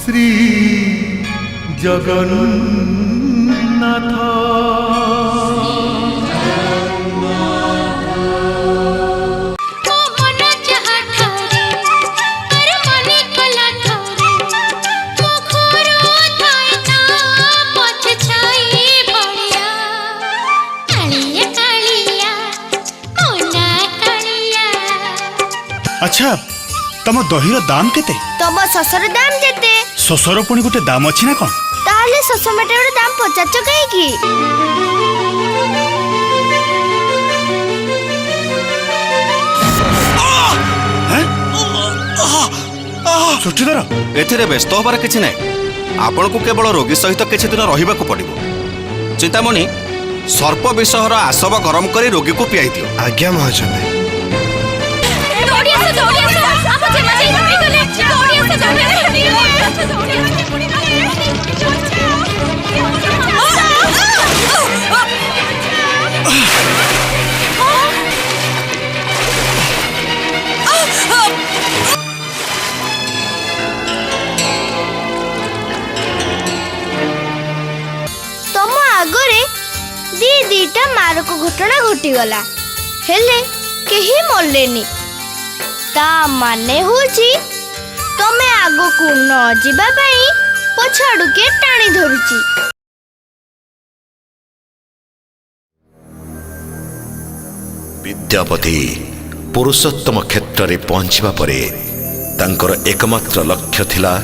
श्री जगन्नाथ अच्छा तम दहीर दाम केते? तम शशर दाम देते। शशर पुणी गोटे दाम अच्छी ना कौन? ताहले शशमाटर दाम पचाच कहीं सुष्टिधर एथिरे व्यस्त होबार किछि नै। आपण को केवल रोगी सहित किछि दिन रहिबाकू पड़िबो। चिंतामणि सर्प विषहर आसव गरम करी रोगी को पियाई दियो। आज्ञा महाजन। तम आगरे दीटा मारक घटना घटीगला हेले केही मरलेनी। ता माने होची तमे आगो को न जिबा पई पछाडू के टाणी धरुची। विद्यापति पुरुषोत्तम क्षेत्र में पहुंचवा परे तांकर एकमात्र लक्ष्य थिला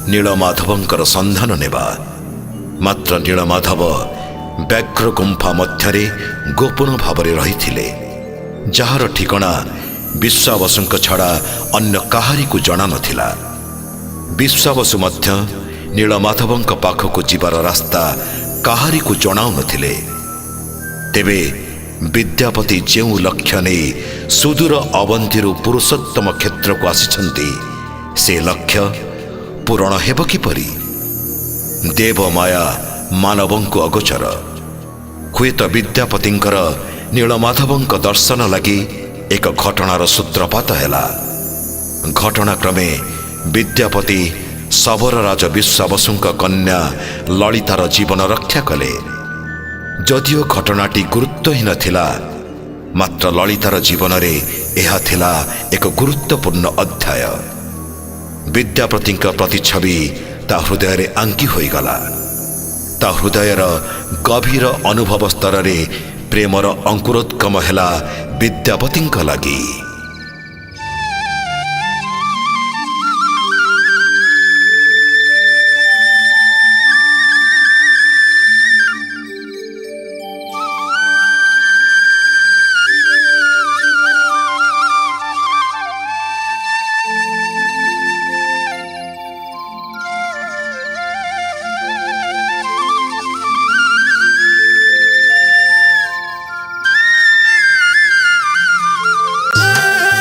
नीलमाधवंकर संधान नेबा। मात्र नीलमाधव व्याघ्र गुंफा मध्यरे गोपन भावरे रहिथिले, जार ठिकणा विश्वावसुंक छड़ा अन्य काहारी को जणा नथिला। विश्वावसु मध्य नीलमाधवंक पाखक जीवार रास्ता काहारी को जणाउ नथिले। तेबे विद्यापति जेउ लक्ष्य नहीं सुदूर अवंतीरु पुरुषोत्तम क्षेत्र को आसिछंती, से लक्ष्य पूरण हेब किपरि? देव माया मानवंकु अगोचर। हुएत विद्यापतिंकर नीलमाधवंक दर्शन लगी एक घटनार सूत्रपात हैला। घटनाक्रमे विद्यापति सबर राज विश्वावसुंक कन्या ललितार जीवन रक्षा कले। जदिओ घटनाटी गुरुत्वहीन थिला, मात्र ललितार जीवन रे एहा थिला एक गुरुत्वपूर्ण अध्याय। विद्यापतिंक प्रतिछवि ता हृदय रे आंकी होई गला। ता हृदयर गभीर अनुभव स्तर रे प्रेमर अंकुरोद्गम हैला विद्यापतिंक लागि।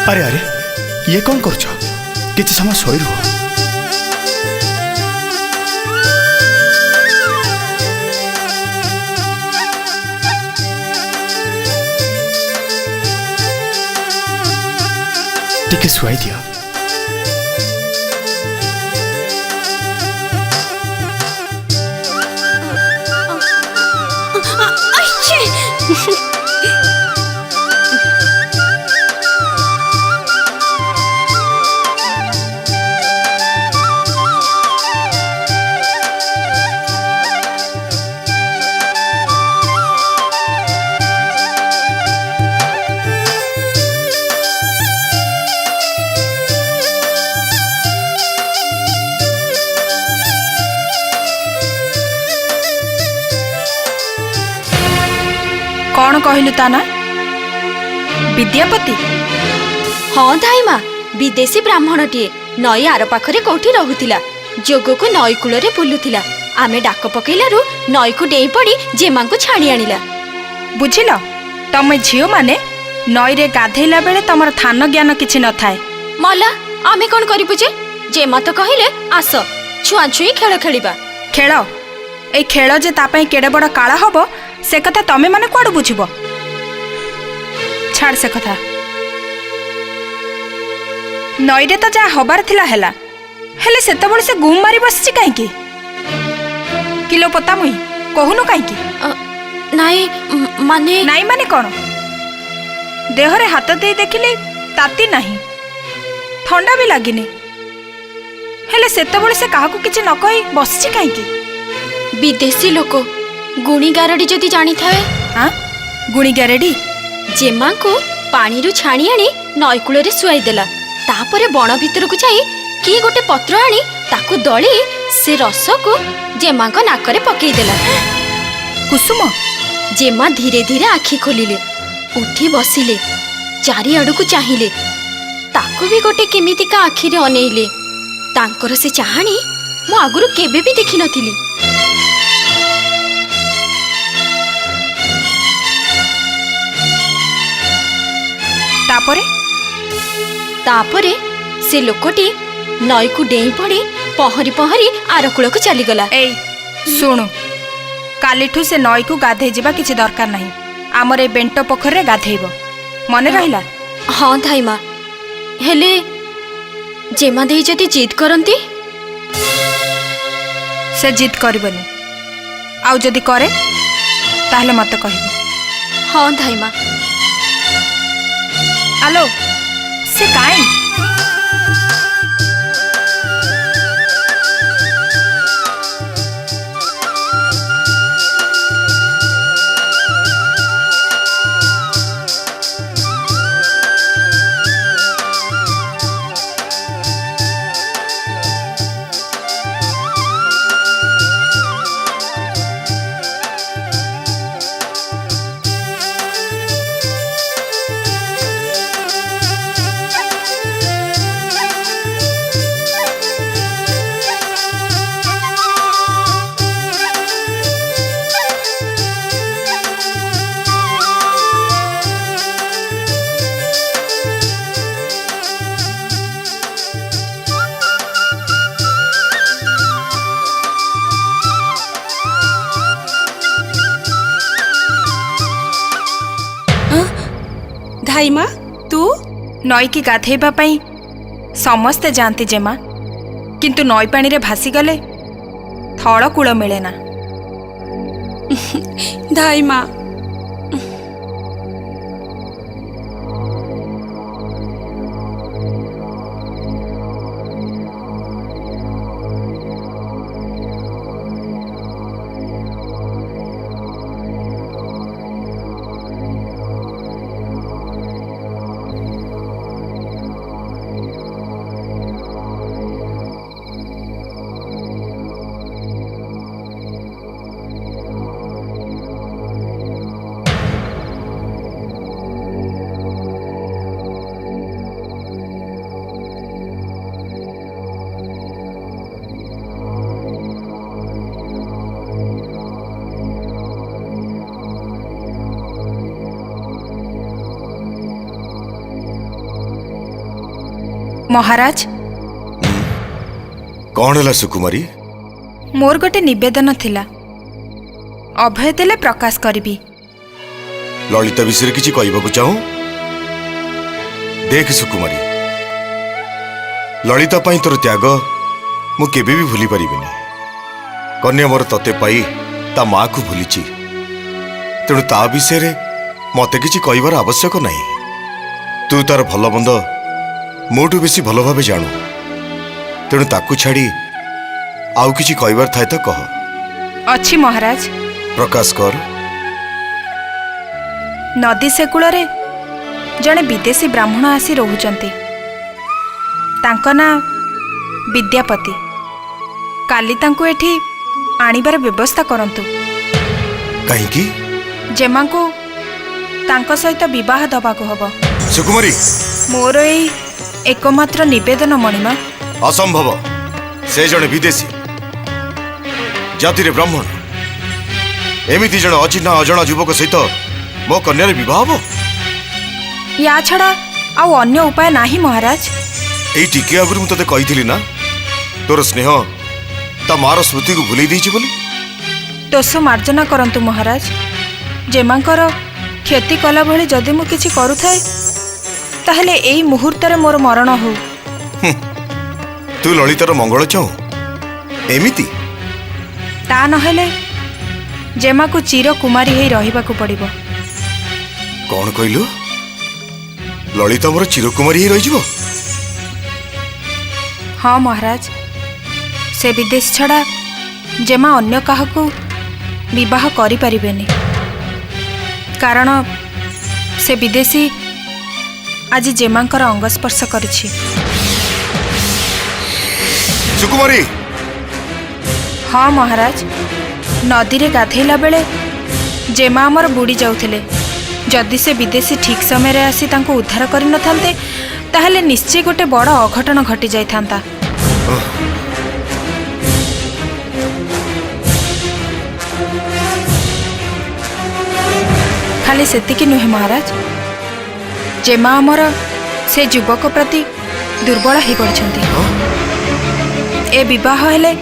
अरे अरे ये कौन कर किसी समय शोई रुह। टिके शुआई दिया। कौन कहलु ता ना? विद्यापति? हाँ धाई माँ, विदेशी ब्राह्मणटीए नई आर पाखरे कोठी रहुतिला। जोग को नई कूलरे बुलुतिला। आमे डाक पकेइलारु नई को डेई पड़ी जेमा को छाणी आनिला। बुझिल, तमे झियो माने नई रे गाधेला बेले तमर थान ज्ञान किछि न थाए। मला आमे कोन करिबु जे? जेमा तो कहिले आस छुआ छुई खेल खेलिबा। खेल ए खेल जे ता पई केडे बड़ काळा हबो से कथा तमे माने कोड बुझिबो। छाड़ से कथा। नईरे तो जा हबार थिला हैला, हेले सेतबेले से गुम मारी बसछि काईकी किलो पता मुई कहूनु काईकी नाई माने नाई माने कौन देहरे हाथ दे देखिले ताती नहीं ठंडा भी लगिनी हेले सेतबेले से काहाकू किछि न कहि बसछि काईकी विदेशी लोक गुणी गारडी जदि जानी थाए हां गुणी गारेडी जेमा को पानी रु छाणी आनी नईकूल रे सुआई देला तापरे बण भितर को जाई कि गोटे पत्र आनी ताकू दली से रस को जेमा को नाकरे पकई देला कुसुम जेमा धीरे धीरे आखि खोलिले उठी बसिले चारि आडू को चाहिले ताकू भी गोटे केमितिका आखि रे अनेइले तांकर से चाहाणी मु आगुरु केबे भी देखि नथिली तापरे से लोकटी नई को डेई पड़ी पहरी पहरी आर कूल को चलीगला ए शुणु कालीठू से नई को गाधे जीवा किछि दरकार नहीं आमर ए बेंट पोखर रे गाधेइबो मने रहिला हाँ धाईमा हेले जेमा देई जदि जिद करंती से जिद करबनी आउ जदि करे ताहले मते कहिबो हाँ धाईमा आलो से काई धाईमा तू नई की गाधेइबा पई समस्ते जानती जेमा किंतु नई पानी रे भासी गले थळ कूल मिले ना धाईमा महाराज कौन है सुकुमारी? मोर गोटे निवेदन थिला अभय देले प्रकाश करिबी ललिता विषय किसी कहबाकू चाहूँ? देख सुकुमारी, ललिता पाई तोर त्याग मु केबे भी भूली पारिबिनी। कन्या मोर तते पाई ता माँ को भूलिची, तेणु ता विषय मते किसी कहबार आवश्यक नहीं। तू तार भल मंद मोठू बेसी भल भावे जानू, तेणु ताकू छाड़ी आउ किसी कहबार थाए तो कह। अच्छी महाराज। प्रकाश कर। नदी से कूल रे जड़े विदेशी ब्राह्मण आसी रोचंती, तांको ना विद्यापति। काली तांको एठी आनिबार व्यवस्था करंतु। कहीं जेमा को तांको सहित विवाह दबाको हबो। सुकुमारी, मोर एई एकमात्र निवेदन मणिमा। असंभव। से जड़े विदेशी जाति रे ब्राह्मण एमिति जड़े अचिन्हा अजणा युवक सहित मो कन्या रे विवाह हबो? या छड़ा आउ अन्य उपाय नाही महाराज। एई टिके आगुरी मु तते कहिथिली ना, तोर स्नेह ता मार स्मृति को भूली दीची बोली। दोष मार्जना करंतु महाराज। जेमांकर क्षति कला भली जदि मु किछि करू थाए ताहले एई मुहूर्त रे मोर मरण हो। तू ललितार मंगल चाहू एमिति ता नहेले जेमा को चिर कुमारी हेई रहिबाकू पड़िबो। कौन कहलु ललिता मोर चिरकुमारी ही रही? हाँ महाराज, से विदेश छड़ा जेमा अन्य काहाकू विवाह करि परिबेनी, कारण से विदेशी आज जेमांकर अंग स्पर्श करिछि। सुकुमारी? हाँ महाराज, नदी रे गाधेला बेले जेमा हमर बुड़ी जाउथिले। जदि से विदेशी ठीक समय रे आसी तांको उद्धार करि नथान्ते ताहले निश्चय गोटे बड़ अघटन घटी जाइथांता। खाली सेतिकी नुहे महाराज, जेमा हमर से युवक प्रति दुर्बल हो पड़छंती। ए विवाह हेले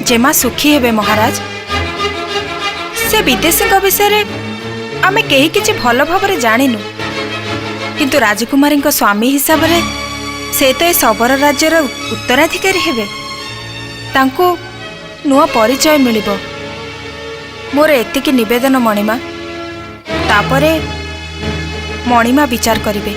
जेमा सुखी हेबे महाराज। से विदेशी विषय रे आमे केही किछि भल भाबरे जानिनु, किंतु राजकुमारी स्वामी हिसाब रे से तो ए सबरा राज्यर उत्तराधिकारी हेबे। तांको नुआ परिचय मिलिबो। मोर एतिकी निवेदन मणिमा, तापरे मणिमा विचार करिबे।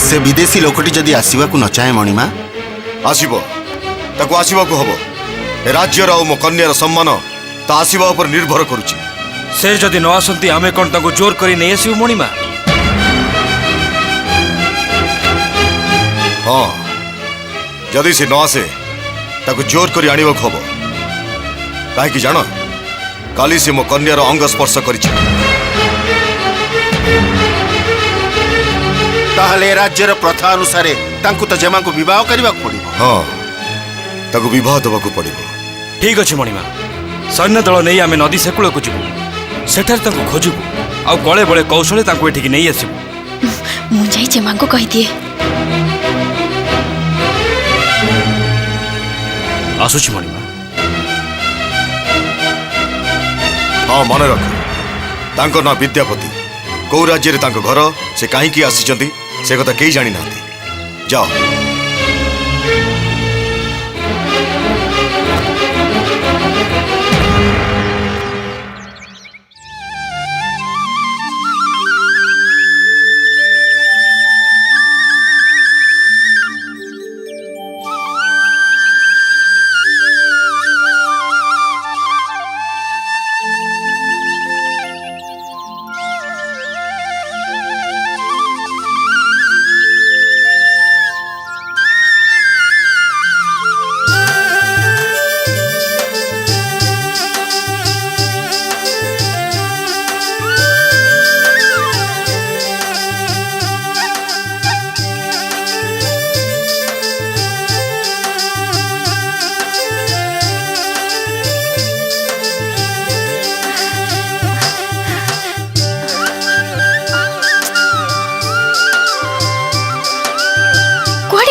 से विदेशी लोकटी जदि आसवा को न चाहे मणिमा आसीबो, ताको आसीबाकू हबो। ए राज्यर आ मो कन्यार सम्मान ता आसीबा उपर निर्भर करुछि। से जदि न आसती आमे कौन ताको जोर करी नहीं आसू मणिमा? हाँ, जदि से न आसे ताको जोर करी आनिबाकू हबो। काहेकि जान, काली से मो कन्यार अंग स्पर्श करिछि। ताहले राज्यर प्रथा अनुसार तांकु तो जेमा को विवाह करबा पड़िबो। हाँ, ताको विवाह दबाकू पड़िबो। ठीक अछि मणिमा, सैन्य दल नहीं आमे नदी सेकूल को जीवु, सेठार ताको खोजिबु आ गले बळे कौशले ताको एठिकी नहीं आसीबु। मु जाई जेमा को कहि दिए। आसुछि मणिमा। हाँ, मन रख, तांको ना विद्यापति। कौ राज्य रे तांको घर, से काहींकी आसीचंती से कथा केही जानि नांती। जाओ।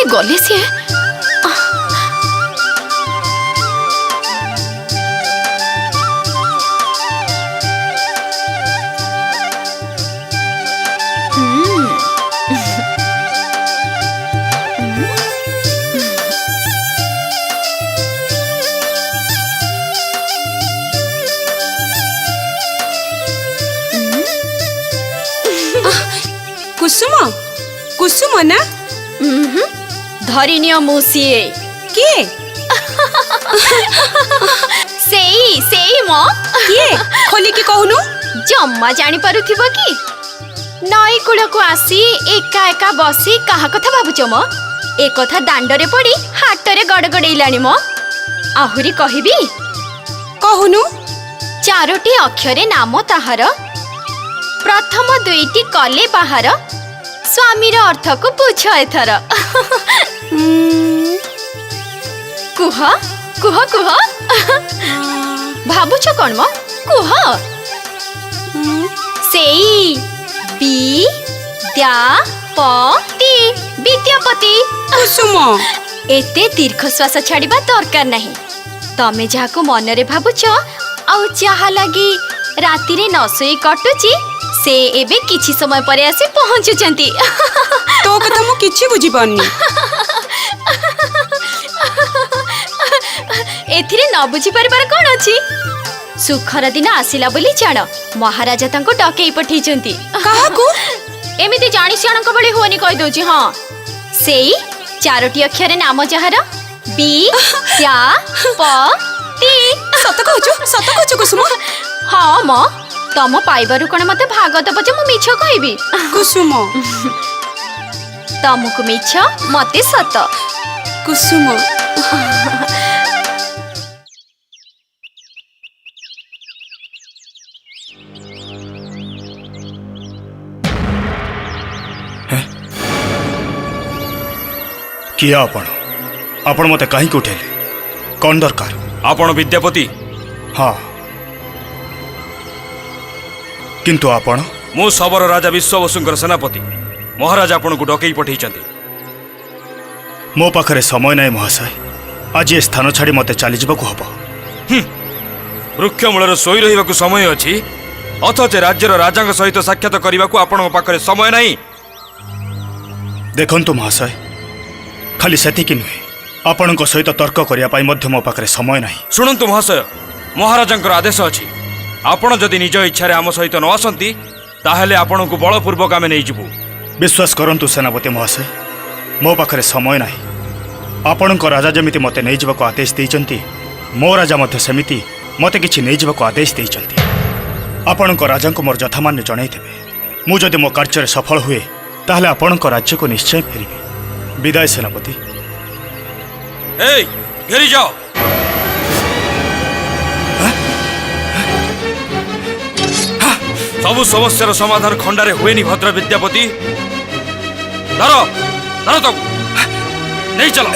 गले से कुसुम कुसुम ना धरिनिय मुसीए किए सेई सेई मो किए खोली की कहूनु जम्मा जानी पारुथिबो कि नई कूड़ को आसी एका एका बसी कहा कथा भाबुच मो ए कथा दांडरे पड़ी हाटरे गड़गड़ेइलानी मो आहुरी कहिबी कहूनु चारोटी अक्षरे नाम ताहार प्रथम दुईटी कले बाहर स्वामीर अर्थ को पूछ एथर कुह कुह कुह भाबुछ कौन मो कुह सेई विद्यापति विद्यापति कुसुम एते दीर्घ श्वास छाड़िबा दरकार नहीं तमे जाको मनरे भाबुछ आउ चाहा लागी राति रे न सोई कटुची से एबे किछि समय परे आसी पहुंचुचंती। तो कथा मु किछि बुझी पारनी। एथिरे न बुझी परिबार कोन अछि? सुखर दिन आसिला बोली जान महाराजा तांको डकेई पठेइचंती। काहाकू? एमिति जानि सियाणक बळी होनी कहि दोची। हां सेई चारोटी अक्षर नाम जहार बी त्या प ती। सत कहूछु कुसुम। हाँ म तम पाइबारु कण मते भाग दब जे मु मिछ कहबी। कुसुम तमको मिछ मते सत। कुसुम किया आपण मते कहीं उठेले कौन दरकार? आपण विद्यापति? हाँ किंतु आपण? मु सबर राजा विश्ववसुंकर सेनापति। महाराज आपण को डकई पठेइचंती। मो पाखरे समय नहीं महाशय। आज ये स्थान छाड़ी मते चली जाबाकू हबो। वृक्षमूल शोई रहिबाकू समय अछि अथच राज्यर राजा सहित साक्षात करने आपण पाखरे समय नहीं। देखंतु महाशय खाली सेतिकी नुहे आपण सहित तर्क करने मो पाखरे समय नहीं। शुणु महाशय महाराजा आदेश अछि आपण जदि निज इच्छा आम सहित न आसती ताहेले आपण को बलपूर्वक आमे नहीं जिबु। विश्वास करंतु सेनापति महाशय मो पाखरे समय नहीं। आपण राजा जमिति मते नहीं जाबाकू आदेश देइचंती मो राजा मध्य सेमिति मते किछि नहीं जाबाकू आदेश देइचंती। आपण राजा को मोर यथामान्य जणाई देबे। मु जदि मो कार्य सफल हुए ताहले आपण राज्य को निश्चय फेरिबे। विदाय सेनापति। ए घेरी जाओ। सबु समस्यार समाधान खंडारे हुएनी भद्र विद्यापति। धरो धरो तो नहीं चलो।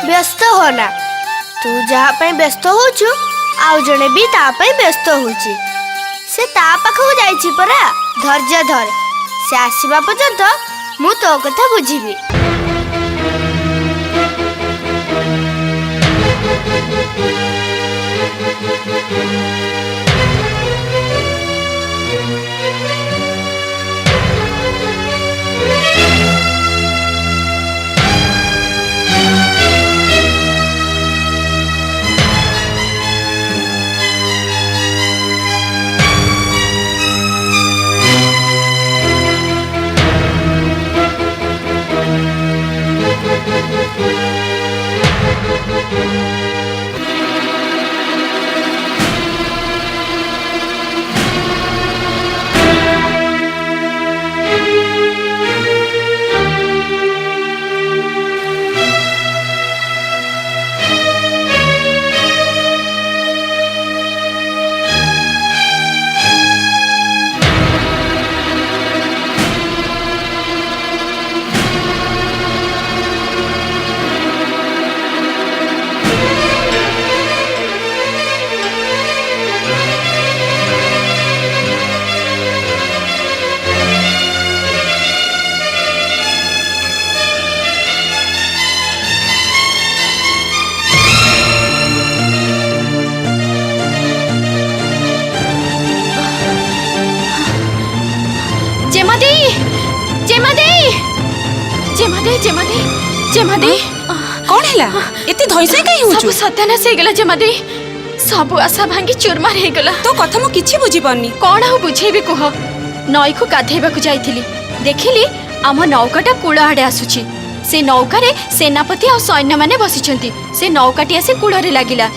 व्यस्त होना तू जहाँ पे व्यस्त होचु आउ जने भी ता पे व्यस्त होची। से ता पाखु जाईची परा। धैर्य धर से आसीबा पर्यंत मु तो कथा बुझीबी। जेमा देई जेमा देई जेमा देई जेमा देई जेमा देई कौन है एते धैसे कहीं हो सब सत्यानाश हो गला जेमा देई सब आशा भांगी चूरमार हो गला तो कथा मु किछि बुझी पारनी कौन आ बुझेबी कह नई को गाधेबा को जाइथिली देखिली आम नौकाटा कूल आड़े आसुची से नौकारे सेनापति और सैन्य माने बसिचंती से नौकाटी आसी कूलरे लागिला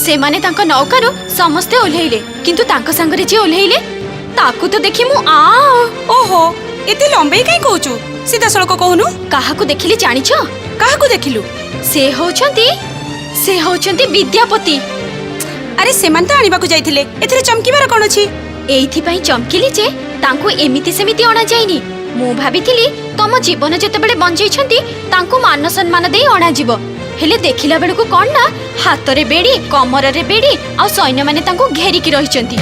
से माने तांको नौकारो समस्ते ओल्हेइले किंतु तांको संगरे जे ओल्हेइले ताकू तो देखि मु आ ओहो एते लंबे कहीं कहूचु सीधा सड़क कहूनु काहाकू देखिली जानिछ काहाकू देखिलु से होचंती विद्यापति अरे सेमान तो आनिबा को जाइथिले एथिरे चमकीबार कोन अछि एइथि पई चमकीली जे तांको एमिति सेमिति अणा जाइनी मु भाबिथिली तम जीवन जेतेबेले बंचैछंती तांको मान सम्मान देई अणा जीव हेले देखिला बेलको कोन ना हातरे बेडी कमररे बेडी आ सैन्य माने तांको घेरिकी रहिचंती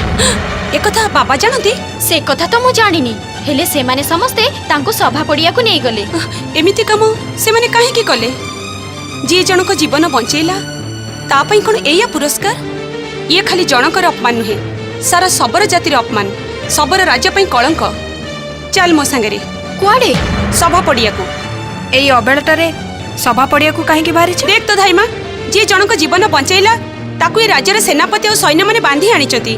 एकथा बाबा जानती से कथा तो मु जानिनी हेले से माने समस्ते तांको सभा पड़िया को नहीं गले एमिति काम से माने काहे की कले जी जनक जीवन बंचैला ता पई कोन एया पुरस्कार ये खाली जनकर अपमान नुहे सारा सबर जातिर अपमान सबर राज्य पई कलंक चल मो संगरे कुआडे सभा पड़िया को एई अबेळटारे सभा पड़िया को काहे की बाहरी छ देख तो धाइमा जी जनक जीवन बंचैला ताकू ए राज्यर सेनापति और सैन्य माने बांधी आनिचती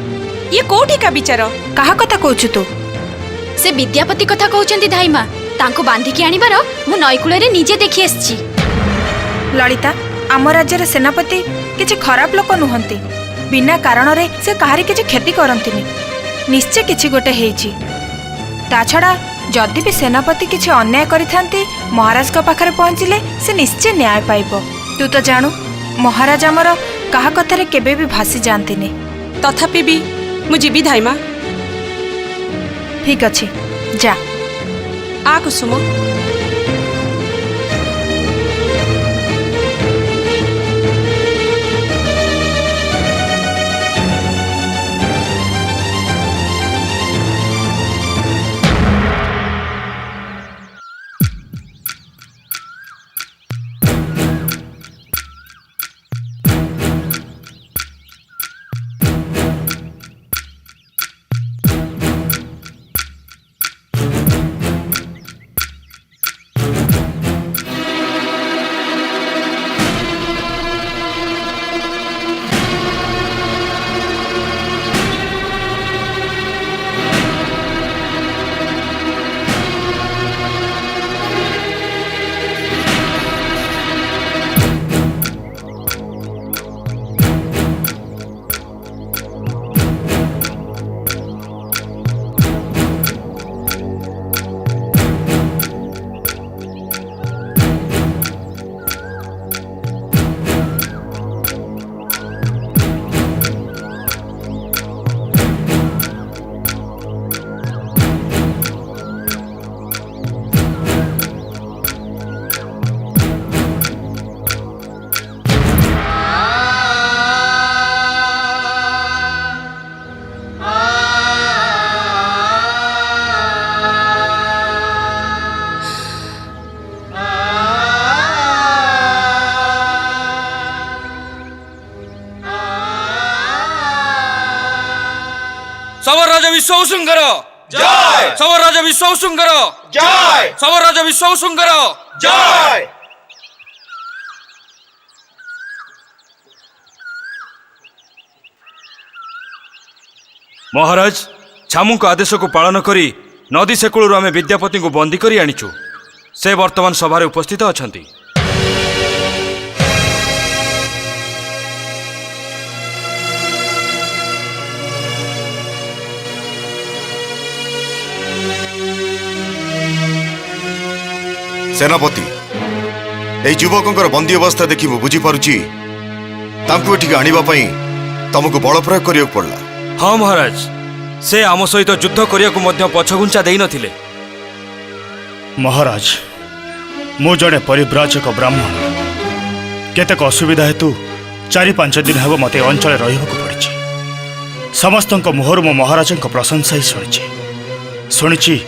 ये कोठी का विचार काहा कथा कहछु तू से विद्यापति कथा कहउचंती धाइमा तांको बांधी की आनिबार मु नईकूल रे निजे देखि आछी ललिता आम राज्यर सेनापति किछि खराब लोक नुहंती बिना कारण रे से कहारी किछि क्षति करंतिनी निश्चय किछि गोटे हेइछि ता छड़ा जदि भी सेनापति किछि अन्याय करिथांती महाराज का पाखरे पहुंचिले से निश्चय न्याय पाइबो तू तो जानू महाराज हमर काहा कथारे केबे भी भासी जानतिनी तथापि भी मु जीवी धाइमा ठीक अछि जा आ कुसुम सबर राजा विश्वासुंकर जय सबर राजा विश्वासुंकर जय सबर राजा विश्वासुंकर जय महाराज छामू आदेश को पालन करी नदी सेकूलू आम विद्यापति को बंदी करी आनीचु से वर्तमान सभारे उपस्थित अछंती सेनापति ए युवकों बंदी अवस्था देखी मु बुझी पारुची तांकु एठिक आनिबा पई तुमको बल प्रयोग करियो पड़ला हाँ महाराज से आम सहित युद्ध करिया को मध्य पछघुंचा देई नथिले महाराज मु जड़े परिव्राजक ब्राह्मण केतेक असुविधा हेतु 4-5 दिन हेब मते अंचल रहिबाकु पड़िछि समस्त मुहर मो महाराज प्रशंसा ही शुणी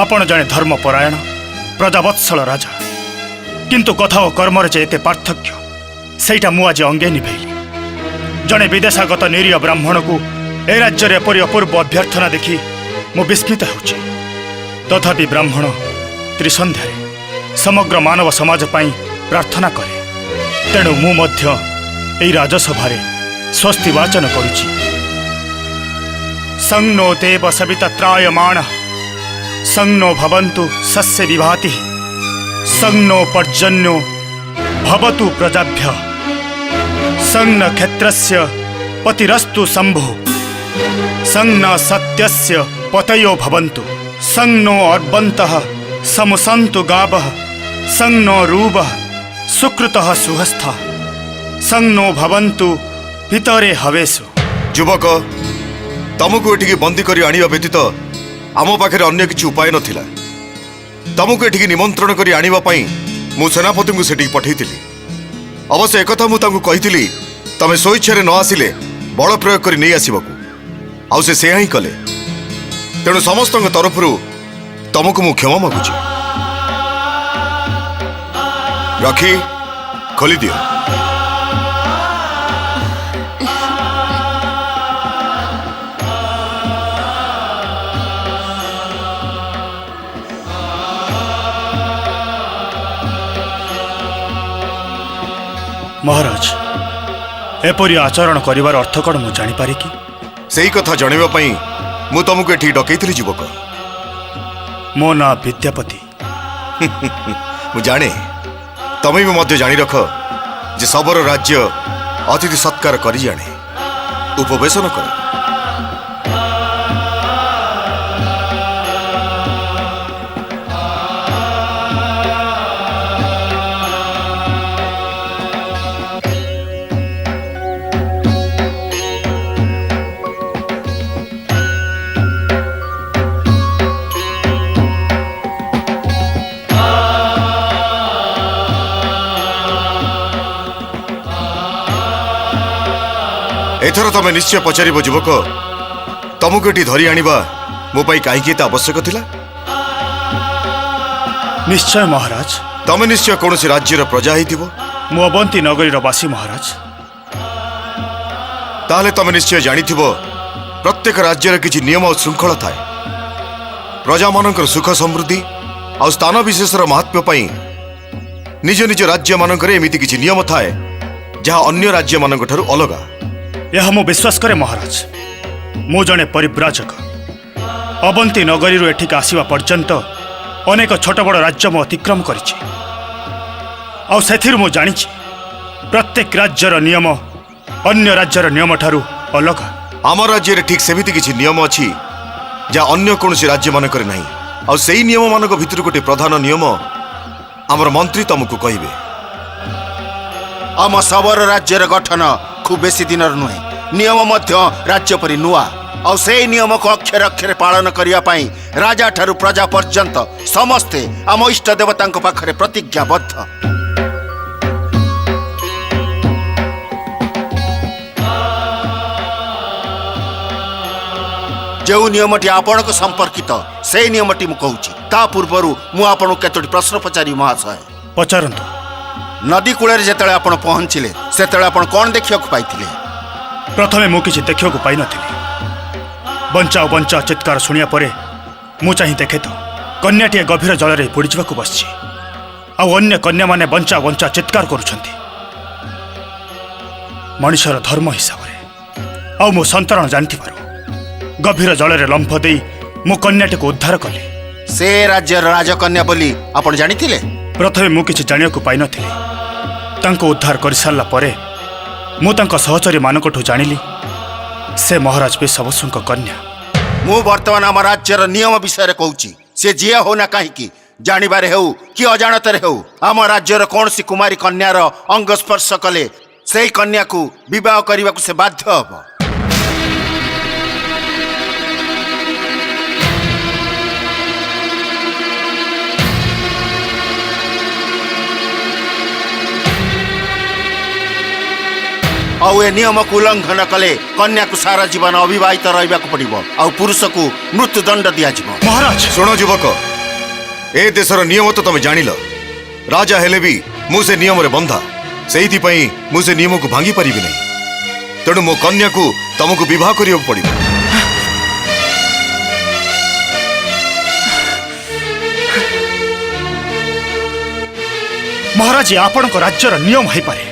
आपण जड़े धर्मपरायण प्रजावत्सल राजा किंतु कथा और कर्म जे एते पार्थक्य सेटा मु आज अंगे निभेली जड़े विदेशागत निरीह ब्राह्मण को ए राज्य एपरी अपूर्व अभ्यर्थना देखी मु विस्मित होउछि तथापि ब्राह्मण त्रिसंध्यारे समग्र मानव समाज पाई प्रार्थना करे। तेणु मु मध्य एई राजसभारे स्वस्ति वाचन करुछि। संनो देव सविता त्रायमाण संनो भवन्तु सस्य विभाति संनो पर्जन्यो भवतु प्रजाभ्य संन क्षेत्रस्य पतिरस्तु शंभु संन सत्यस्य पतयो भवन्तु संनो अर्बन्तः समुसन्तु गावः संनो रूपः सुकृतः सुहस्थः संनो भवन्तु पितरे हवेषु। युवक तमको एठिकी बंदी करी आनिबा व्यतीत आम पाखे अन्य किसी उपाय नथिला। तमको एठिकी निमंत्रण करी आनिबा पई मु सेनापति को सेठी पठेइतिली। अवश्य एकथा मु तांको कहितिली तमे स्वेच्छारे न आसिले बल प्रयोग करी नहीं आसिबाकू। आउ से सेहा ही कले। तेणु समस्त तरफरु तमको मु क्षमा मागुची। राखी खोली दियो। महाराज एपरी आचरण करिवार अर्थ कौन मु जानी पारि कि? सही कथा जणेबा पई मु तमको एठी डकैतिली युवक। मो ना विद्यापति। मु जाने तमे भी मध्य जानी रख जे सबरो राज्य अतिथि सत्कार करी जाने उपवेशन कर। एथर तमे निश्चय पचार युवक तमको एटी धरी आनिबा मो पाई कहीं आवश्यक थिला? निश्चय महाराज। तमे निश्चय कौन राज्यर प्रजा हिथिबो। मु अवंती नगरीर बासी महाराज। ताहले तमे निश्चय जानिथिबो प्रत्येक राज्यर किछि नियम और श्रृंखला थाए। प्रजा मानकर सुख समृद्धि और स्थान विशेषर महात्म्य पई निज निज राज्य मानकर एमिति किछि नियम थाए जहाँ अन्य राज्य मानक ठारु अलगा। यह मु विश्वास करे महाराज। मु जने परिव्राजक। अवंती नगरी एठिक आसिबा पर्यंत अनेक छोट बड़ राज्य मु अतिक्रम करिछि। आउ सेथिरु मु जानिछि प्रत्येक राज्यर नियम अन्य राज्यर नियम ठारु अलग। आम राज्य ठीक सेमिति किछि नियम अछि जहाँ अन्य कौनसी राज्य मानकर नहीं। आउ सेही नियम मानक भितर गोटे प्रधान नियम आमर मंत्री तुमको कहिबे। आम सबर राज्यर गठन खूब बेसी दिन नुहे। नियम मध्य राज्य परि नुआ और से नियम को अक्षर अक्षर पालन करिया पाई राजा ठारू प्रजा पर्यंत समस्ते आम इष्ट देवता पाखरे प्रतिज्ञाबद्ध। जो नियमटी आपण को संपर्कित से नियमटी मु कहूची। ता पूर्वरु मु आपण केतोटी प्रश्न पचारि महाशय। पचारंतु। नदी कूल जिते आप पहुंचले से आप कौन देखा पाई? प्रथमे मु किछि देखिया पाई नथिली। बंचाओ बंचाओ चित्कार शुणिया परे मु चाहि देखे तो कन्याटीए गभीर जल में बुड़ी जावाक बसछि। आउ अन्य कन्या माने बंचाओ बंचाओ चित्कार करुछंती। मनुष्यर धर्म हिसाब से आउ मो संतरण जानिथिबारु गभीर जल में लंफ दे मु कन्याटी को उद्धार कली। से राज्य राजकन्या बोली आपण जानिथिले? प्रथमे मु किछि जानिया पाई नथिली। तांको उद्धार कर सारा परे मु तांको सहचरी मानकठु जानिली से महाराज पेशवसुंक कन्या। मु वर्तमान आम राज्यर नियम विषय कहूची। से जी हो ना कहीं जानिबारे हो कि अजाणतारे हो आम राज्यर कौन सी कुमारी कन्यार अंग स्पर्श कले से कन्या को विवाह करने को से बाध्य हब। आउ ए नियम को उल्लंघन कले कन्या को सारा जीवन अविवाहित रहा पड़ो आ पुरुष को मृत्युदंड दिया जिवो। महाराज सुन युवक ए देशर नियम तो तुम जानिल। राजा हेले भी मु से नियम रे बंधा से मु से नियम को भांगी पारि नहीं। तेणु मो कन्या को तुमको विवाह करियो पड़िबो। महाराज आपण राज्यर नियम हो पारे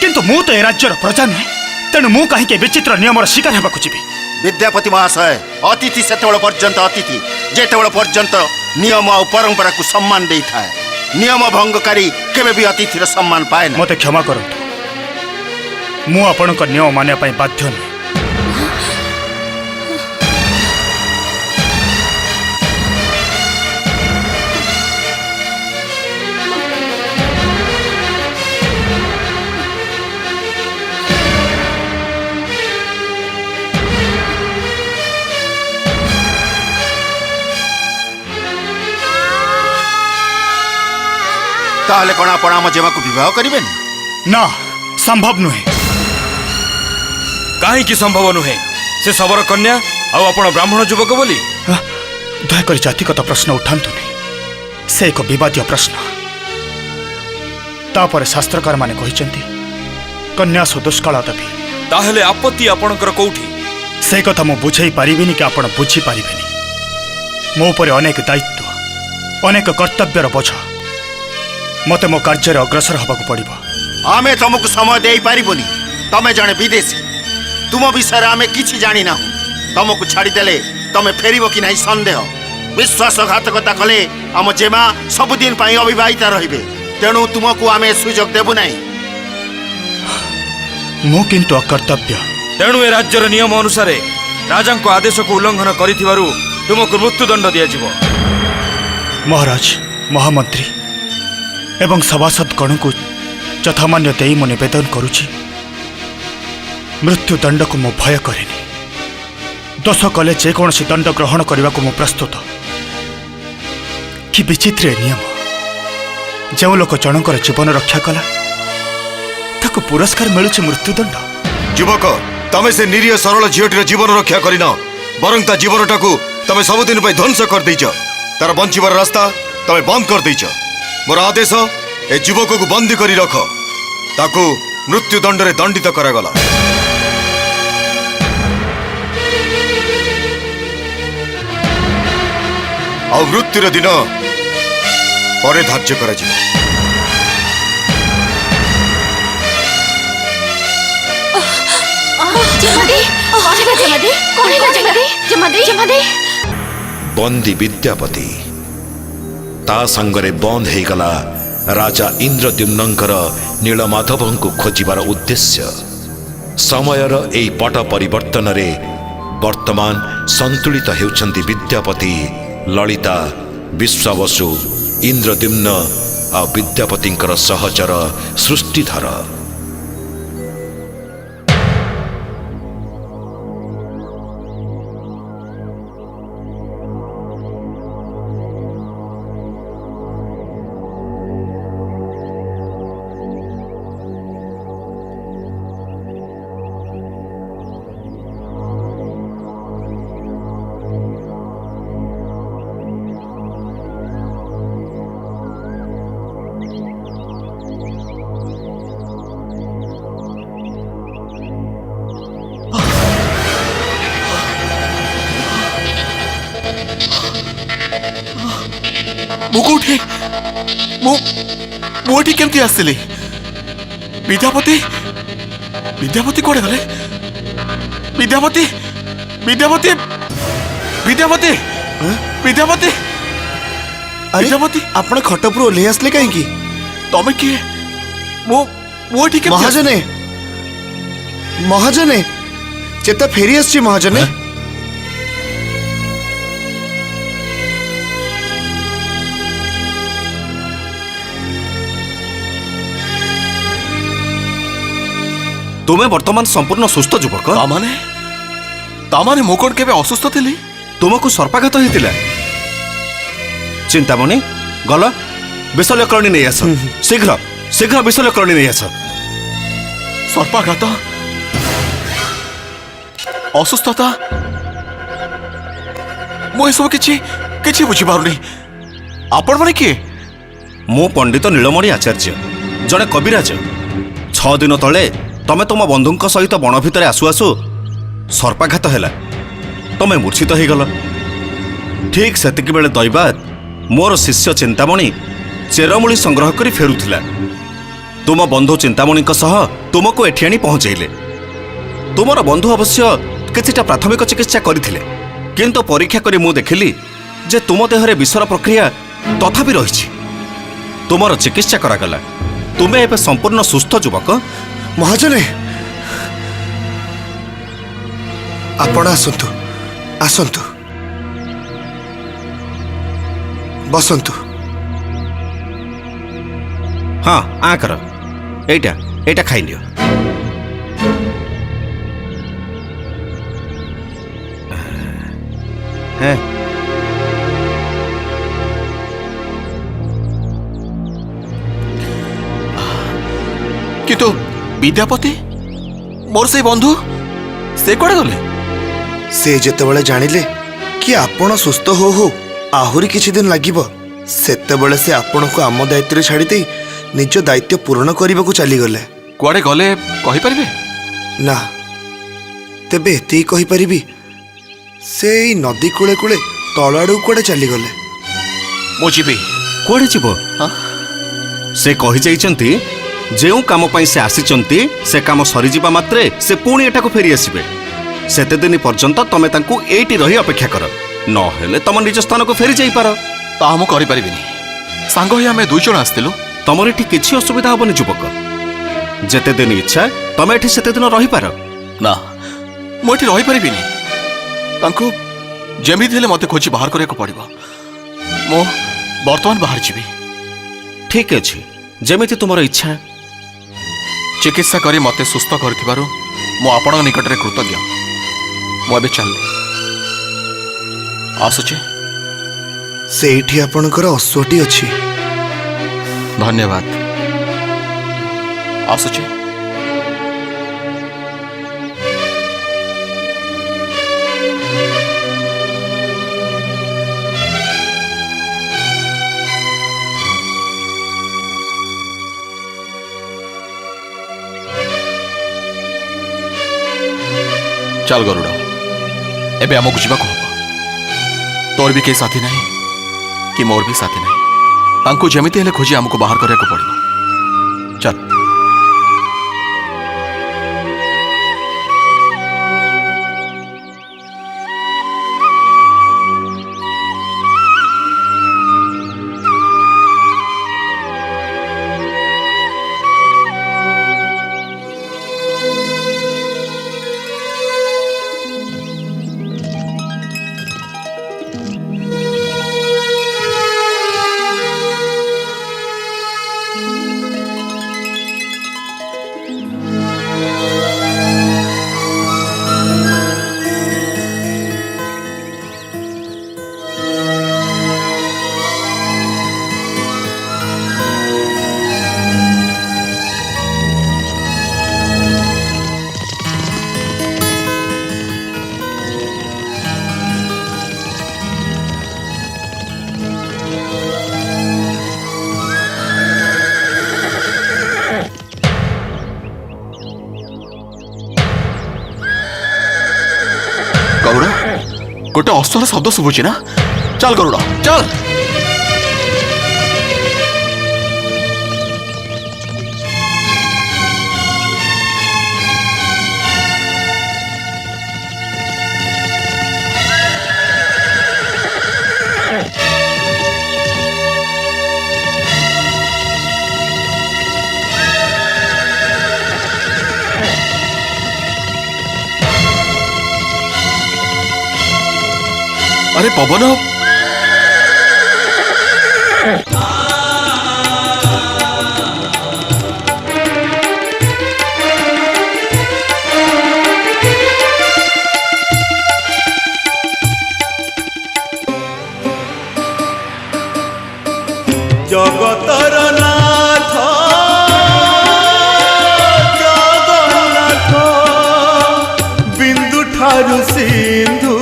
किंतु मु तो ए राज्यर प्रजा नुहे तेणु मु कहीं विचित्र नियमर शिकार होगा जी विद्यापति महाशय अतिथि सेतेबेले पर्यंत अतिथि जेतेबेले पर्यंत नियम और परंपरा को सम्मान दे था नियम भंगकारी केबे भी अतिथि सम्मान पाए ना। मते क्षमा करंतु मु आपण नियम मानिया पई बाध्य नुहे। ताहले कौन आपण आम जेमा को विवाह करिवे ना संभव नुहे। कहीं संभव नुहे से सबर कन्या आउ आपण ब्राह्मण युवक बोली दयाकर जातिगत प्रश्न उठातु नहीं से एक विवादीय प्रश्न तापर शास्त्रकार माने कहिसेंती कन्या सुदुष्काल देवी ताहले आपत्ति आपणकर कोठी से कथा मु बुझाई पारिबिनी कि आपण बुझी पारिबेनी मो उपरे अनेक दायित्व अनेक कर्तव्यर बोझ मते मो कार्य अग्रसर हवा पड़ो। आमे तुमको समय दे पारिबुनी तमे जने विदेशी तुम विषय आमे किछि जानी ना तुमको छाड़ीदेले तमे फेरिबो कि नहीं संदेह विश्वासघातकता कले आम जेमा सबुदिन पाई अविवाहिता रहिबे तेणु तुमको आमे सुजोग देबु नहीं। मु किंतु अकर्तव्य तेणु ए राज्यर नियम अनुसार राजा को आदेश को उल्लंघन करिथिबारु तुमको मृत्युदंड दिया जिवो। महाराज महामंत्री एवं सभासद गण को यथामान्य दे मु निवेदन करुछि मृत्युदंड को मु भय करेनी दोष कले जेकोसी दंड ग्रहण करने को मु प्रस्तुत कि विचित्र नियम जो लोक जनकर जीवन रक्षा कला ताको पुरस्कार मिलुछि मृत्युदंड। युवक तमे से निरीह सरल झीटीर जीवन रक्षा करिन बरं ता जीवनटा को तमे सबुदिन ध्वंस कर देइछ तार बंचिबार रास्ता तमे बंद कर देइछ। मोर आदेश ए युवक को बंदी करी रख ताकू मृत्युदंड रे दंडित करागला। आ मृत्युर दिन परे धार्य करा जिवो। बंदी विद्यापति ता संगरे बंद हो गला राजा इंद्रद्युम्नंकर नीलमाधवं को खोजिबार उद्देश्य। समयर एई पट परिवर्तन रे वर्तमान संतुलित हेउछन्ति विद्यापति ललिता विश्वावसु इंद्रद्युम्न आ विद्यापतिंकर सहचर सृष्टिधर। मुकुठी मुठी केमती आसली विद्यापति विद्यापति कोड़े गले विद्यापति विद्यापति विद्यापति विद्यापति विद्यापति आपण खटपुर ओल्हे आसले कहीं तमे किए मुठी के महाजने महाजने चेता फेरी आसी महाजने तुम्हें वर्तमान संपूर्ण सुस्थ युवक तामाने मु कोन केबे असुस्थ थिली तुमको सर्पाघात होइतिला चिंतामणि गल विषलकरणी नहीं आस शीघ्र शीघ्र विषलकरणी नहीं आस सर्पाघात असुस्थता मु सब किछि किछि बुझी पारुनी आपण माने किए मु पंडित नीलमणि आचार्य जड़े कविराज 6 दिन तले तमे तुम बंधुंक सहित बण भितर आसु आसु सर्पाघात है तमे मूर्छित हो गल ठीक सेतिक बेले दैवात मोर शिष्य चिंतामणि चेरमूली संग्रह करी फेरुथिला। तुम बंधु चिंतामणि तुमको एठी आनी पहुंचैले। तुमर बंधु अवश्य किछिटा प्राथमिक चिकित्सा करथिले, किंतु परीक्षा करी मु देखिली जे तुम देहरे विषर प्रक्रिया तथापि रहिछि। तुमर चिकित्सा करागला, तुमे एबे संपूर्ण सुस्थ युवक। महाजने आपण आसंतु आसंतु बसंतु। हाँ आ कर एटा खाई लियो। हैं किंतु विद्यापति मोर से बंधु से कड़े गले? से जेतेबेले जानिले कि आपण सुस्थ हो आहुरी किछि दिन लागिबो, सेतेबेले से आपण को आम दायित्व छाड़ी दे निज दायित्व पूर्ण करने को चली गले। कुआडे गले कहि परिबे? ना तेबे एति कहि परिबी, से नदी कूले कूले तल आड़ू कुआडे चली गले। मो जीबी। कुआडे जीवो? से कहि जाइचंती जेउ काम पई से आसीचंती से काम सरी जिबा मात्रे से पुणी एटाको फेरी आसीबे। सेते दिन पर्यंत तमे तांकू एटी रही अपेक्षा कर, न हेले तम निज स्थान को फेरी जाई पार। ता हम करि परिबिनी, सांग होई हमें दुई जण आस्तिलु। तमर एठी किछि असुविधा हबनी युवक, जेते दिन इच्छा तमे एठी सेते दिन रही पार। ना मो एठी रही परिबिनी, तांकू जेमिति हेले मते खोजी बाहर करिया को पड़िबो। मो वर्तमान बाहर जीबी। ठीक अछि, जेमिति तुमर इच्छा। चिकित्सा करी मते सुस्थ करथिबारु मो आपण निकट रे कृतज्ञ। मो एबे चलले आसुचे। सेठी आपणकर अश्वटी अछि। धन्यवाद। आसुचे। चल गरुड़, एबे आमको जीवा को हम। तोर भी के साथी नहीं कि मोर भी साथी नहीं, तांको जेमिति हेले खोजी आमको बाहर करिया को पड़िबो। चल। गरुड़, गोटे अस्त्र शब्द शुभुची ना? चल गरुड़ चल। अरे पवन, जगतर नाथ जगन्नाथ बिंदु ठारु सिंधु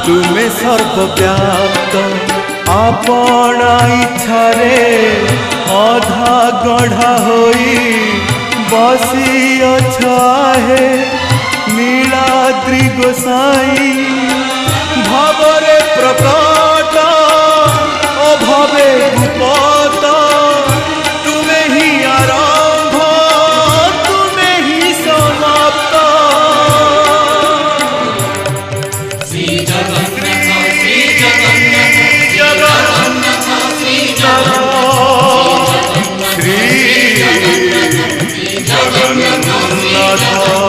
तुमे सर्वव्याप्त आपण इच्छारे अधा गढ़ा होई बसी अछाहे नीलाद्रि गोसाई भावरे प्रकट अभावे गुपत श्री जगन्नाथ